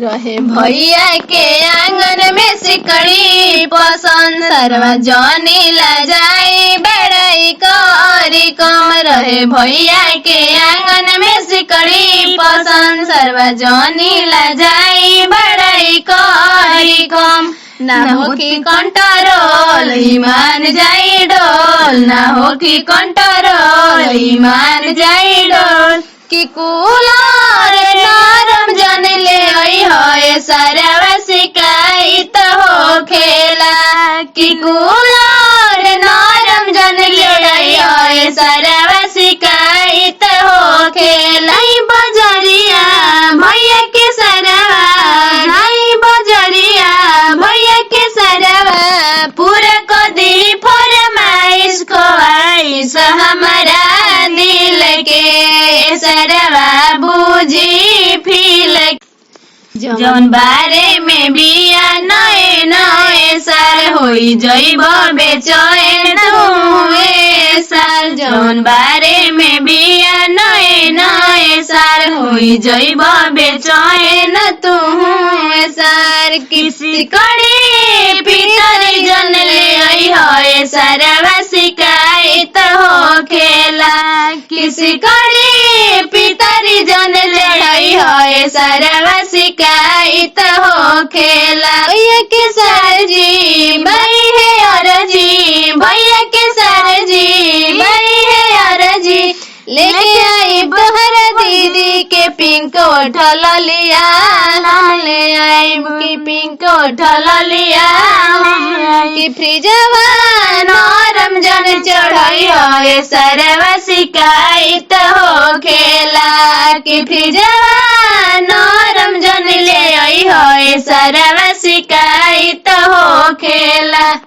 रहे भैया के आंगन में सिकड़ी पसंद सरवा जनी ला जाई बड़ाई करी कम रहे भैया के आंगन में सिकड़ी पसंद सरवा जनी ला जाई बड़ाई करी कम ना हो कि कंट्रोल ईमान जाई डोल ना हो कि कंट्रोल ईमान जाई डोल कि कूलर नरम जन ले आई होए सरवा शिकायत हो खेला कि कूलर नरम जन ले आई होए सरवा शिकायत हो खेला बजरिया भैया के सरवा नहीं बजरिया भैया के सरवा पूरा को दी फरमाइश को आइश हमारा दिल के सरवा बूझी फील जौन बारे में बिया नए नए साल होई जइब बेचैन तुए साल जौन बारे में बिया नए नए साल होई जइब बेचैन तुए साल किसी कड़ी पितरी जन ले आई होए सरवा शिकायत हो खेला किसी कड़ी पितरी जन ले आई होए सरवा शिकायत हो खेला भैया के सर जी भाई है और जी भैया के सर जी भाई है और जी लेके आई बहर दीदी के पिंक उठल लिया ले आई की पिंक उठल लिया कि फ्रिजवा नरम जन चढ़ाई होए सरवा शिकायत हो खेला कि फ्रिजवा नरम जन ले आई होए सरवा शिकायत हो